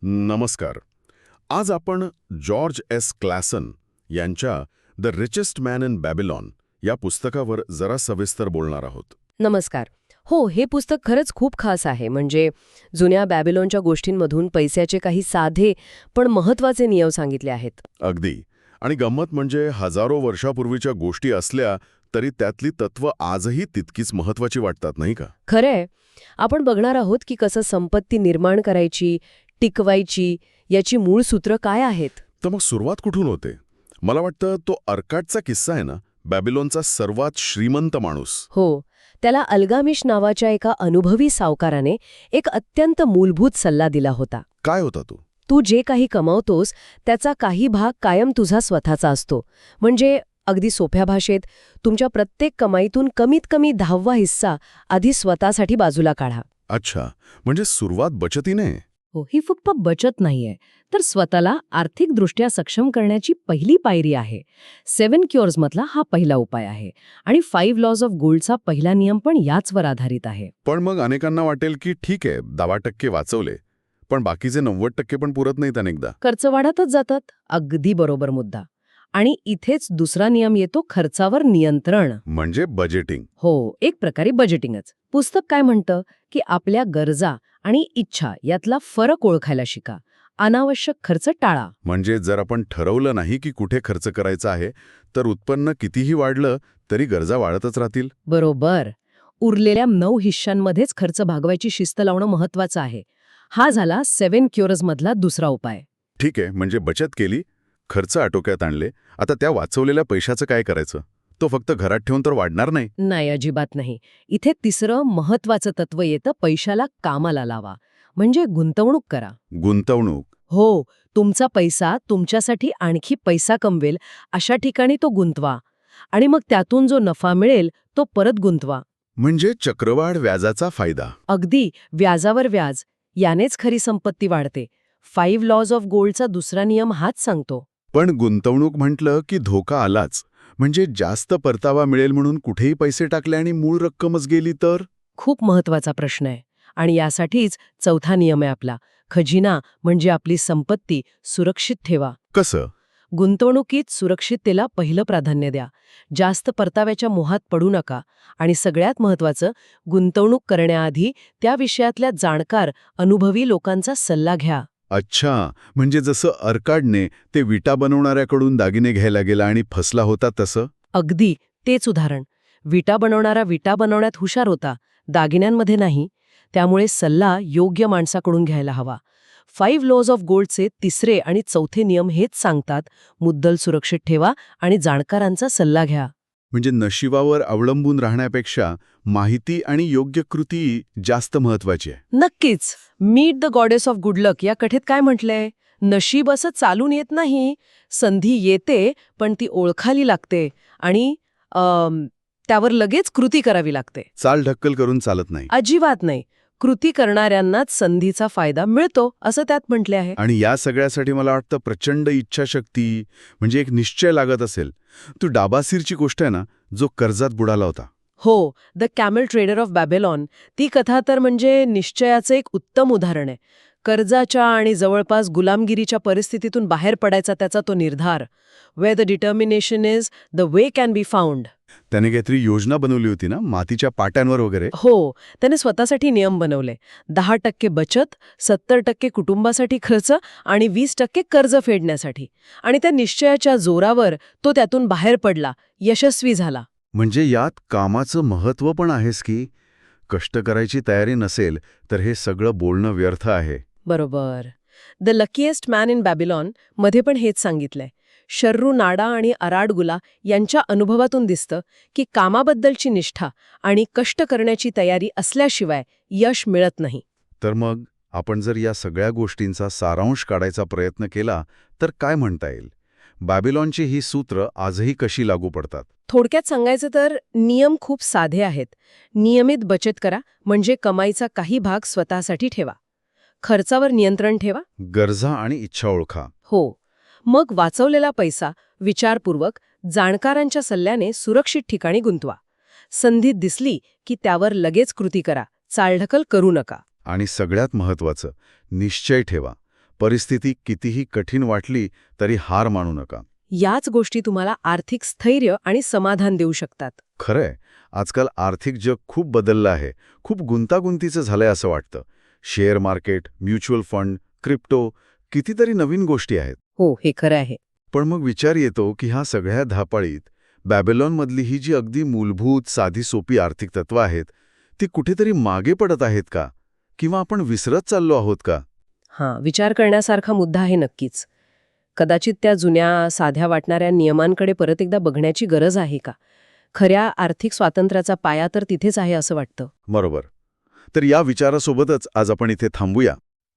नमस्कार. आज आपण जॉर्ज एस क्लासन यांच्या the richest man in Babylon या पुस्तकावर जरा सविस्तर बोलणार आहोत. नमस्कार. हो, हे पुस्तक खरंच खूप खास आहे. म्हणजे जुन्या बॅबिलॉनच्या गोष्टींमधून पैशाचे काही साधे पण महत्त्वाचे नियम सांगितले आहेत. अगदी. आणि गंमत म्हणजे हजारो वर्षापूर्वीच्या गोष्टी असल्या तरी त्यातली तत्व आजही तितकीच महत्त्वाची वाटतात, नाही का? खरंय. आपण बघणार आहोत की कसं संपत्ती निर्माण करायची, टिकवायची, याची मूळ सूत्र काय आहेत. तर मग सुरुवात कुठून होते? मला वाटतं तो अर्काटचा किस्सा आहे ना, बॅबिलॉनचा सर्वात श्रीमंत माणूस. हो, त्याला अल्गामिश नावाच्या एका अनुभवी सावकाराने एक अत्यंत मूलभूत सल्ला दिला होता. काय होता तो? तू जे काही कमावतोस त्याचा काही भाग कायम तुझा स्वतःचा असतो. म्हणजे अगदी सोप्या भाषेत, तुमच्या प्रत्येक कमाईतून कमीत कमी 10वा हिस्सा आधी स्वतःसाठी बाजूला काढा. अच्छा, म्हणजे सुरुवात बचतीने. हो, ही फक्त बचत नाहीये, तर स्वतःला आर्थिकदृष्ट्या सक्षम करण्याची पहिली पायरी आहे. 7 क्युअर्स मधला हा पहिला उपाय आहे. आणि 5 लॉज ऑफ गोल्डचा पहिला नियम पण याचवर आधारित आहे. पण मग अनेकांना वाटेल की ठीक आहे, 10% वाचवले, पण बाकीचे 90% पण पुरत नाहीत अनेकदा. खर्च वाढतच जातात. अगदी बरोबर मुद्दा. आणि इथेच दुसरा नियम येतो, खर्चावर नियंत्रण. म्हणजे बजेटिंग. हो, एक प्रकारे बजेटिंगच. पुस्तक काय म्हणतं की आपल्या गरजा आणि इच्छा यातला फरक ओळखायला शिका. अनावश्यक खर्च टाळा. म्हणजे जर आपण ठरवलं नाही की कुठे खर्च करायचा आहे, तर उत्पन्न कितीही वाढलं तरी गरजा वाढतच राहतील. बरोबर. उरलेल्या 9 हिश्श्यांमध्येच खर्च भागवायची शिस्त लावणं महत्वाचं आहे. हा झाला 7 क्युअर्स मधला दुसरा उपाय. ठीक आहे, म्हणजे बचत केली, खर्च आटोक्यात आणले. आता त्या वाचवलेल्या पैशाचं काय करायचं? तो फक्त घरात ठेवून तर वाढणार नाही. नाही, अजिबात नाही. इथे तिसरं महत्वाचं तत्व येतं, पैशाला कामाला लावा. म्हणजे गुंतवणूक करा. गुंतवणूक. हो, तुमचा पैसा तुमच्यासाठी आणखी पैसा कमवेल अशा ठिकाणी तो गुंतवा. आणि मग त्यातून जो नफा मिळेल तो परत गुंतवा. म्हणजे चक्रवाढ व्याजाचा फायदा. अगदी व्याजावर व्याज. यानेच खरी संपत्ती वाढते. 5 लॉज ऑफ गोल्डचा दुसरा नियम हाच सांगतो. पण गुंतवणूक म्हटलं की धोका आलाच. म्हणजे जास्त परतावा मिळेल म्हणून कुठेही पैसे टाकले आणि मूळ रक्कमच गेली तर? खूप महत्वाचा प्रश्न आहे. आणि यासाठीच चौथा नियम आहे आपला. खजिना म्हणजे आपली संपत्ती सुरक्षित ठेवा. कसं? गुंतवणुकीत सुरक्षिततेला पहिलं प्राधान्य द्या. जास्त परताव्याच्या मोहात पडू नका. आणि सगळ्यात महत्वाचं, गुंतवणूक करण्याआधी त्या विषयातल्या जाणकार, अनुभवी लोकांचा सल्ला घ्या. अच्छा, म्हणजे जसं अर्काडने ते विटा बनवणाऱ्याकडून दागिने घ्यायला गेला आणि फसला होता तसं? अगदी तेच उदाहरण. विटा बनवणारा विटा बनवण्यात हुशार होता, दागिन्यांमध्ये नाही. त्यामुळे सल्ला योग्य माणसाकडून घ्यायला हवा. 5 लॉज ऑफ गोल्डचे तिसरे आणि चौथे नियम हेच सांगतात, मुद्दल सुरक्षित ठेवा आणि जाणकारांचा सल्ला घ्या. म्हणजे नशिबावर अवलंबून राहण्यापेक्षा माहिती आणि योग्य कृती जास्त महत्वाची आहे. नक्कीच. Meet the goddess of good luck या कथेत काय म्हटलंय? नशीब असं चालून येत नाही. संधी येते, पण ती ओळखाली लागते आणि त्यावर लगेच कृती करावी लागते. चाल ढक्कल करून चालत नाही. अजिबात नाही. कृती करणाऱ्यांनाच संधीचा फायदा मिळतो, असं त्यात म्हटले आहे. आणि या सगळ्यासाठी मला वाटतं प्रचंड इच्छाशक्ती, म्हणजे एक निश्चय लागत असेल. तू डाबासीरची गोष्ट आहे ना, जो कर्जात बुडाला होता. हो, the camel trader of Babylon, ती कथा तर म्हणजे निश्चयाचं एक उत्तम उदाहरण आहे. कर्जाच्या आणि जवळपास गुलामगिरीच्या परिस्थितीतून बाहेर पडायचा त्याचा तो निर्धार. Where the determination is, the way can be found. त्याने काहीतरी योजना बनवली होती ना, मातीच्या पाट्यांवर वगैरे. हो, त्याने स्वतःसाठी नियम बनवले. 10% बचत, 70% कुटुंबासाठी खर्च आणि 20% कर्ज फेडण्यासाठी. आणि त्या निश्चयाच्या जोरावर तो त्यातून बाहेर पडला, यशस्वी झाला. म्हणजे यात कामाचं महत्त्व पण आहेच की कष्ट करायची तयारी नसेल तर हे सगळं बोलणं व्यर्थ आहे. बरोबर. The luckiest man in Babylon मध्ये पण हेच सांगितलंय. शर्रू नाडा आणि अराडगुला यांच्या अनुभवातून दिसतं की कामाबद्दलची निष्ठा आणि कष्ट करण्याची तयारी असल्याशिवाय यश मिळत नाही. तर मग आपण जर या सगळ्या गोष्टींचा सारांश काढायचा प्रयत्न केला तर काय म्हणता येईल? बॅबिलॉनची ही सूत्र आजही कशी लागू पडतात? थोडक्यात सांगायचं तर नियम खूप साधे आहेत. नियमित बचत करा, म्हणजे कमाईचा काही भाग स्वतःसाठी ठेवा. खर्चावर नियंत्रण ठेवा. गरजा आणि इच्छा ओळखा. हो. मग वाचवलेला पैसा विचारपूर्वक जाणकारांच्या सल्ल्याने सुरक्षित ठिकाणी गुंतवा. संधी दिसली की त्यावर लगेच कृती करा. चालढकल करू नका. आणि सगळ्यात महत्त्वाचं, निश्चय ठेवा. परिस्थिती कितीही कठीण वाटली तरी हार मानू नका. याच गोष्टी तुम्हाला आर्थिक स्थैर्य आणि समाधान देऊ शकतात. खरंय, आजकाल आर्थिक जग खूप बदललं आहे. खूप गुंतागुंतीचं झालंय असं वाटतं. Share market, mutual fund, crypto, कितीतरी नवीन गोष्टी आहेत. हो, हे खरं आहे. पण मग विचार येतो की ह्या सगळ्या धापाळीत बॅबिलॉनमधली ही जी अगदी मूलभूत साधी सोपी आर्थिक तत्त्वं आहेत, ती कुठेतरी मागे पडत आहेत का? किंवा आपण विसरत चाललो आहोत का? विचार करण्यासारखा मुद्दा आहे नक्कीच. कदाचित त्या जुन्या, साध्या वाटणाऱ्या नियमांकडे परत एकदा बघण्याची गरज आहे का? खऱ्या आर्थिक स्वातंत्र्याचा पाया तर तिथेच आहे असं वाटतं. बरोबर. तर या विचारासोबतच आज आपण इथे थांबूया.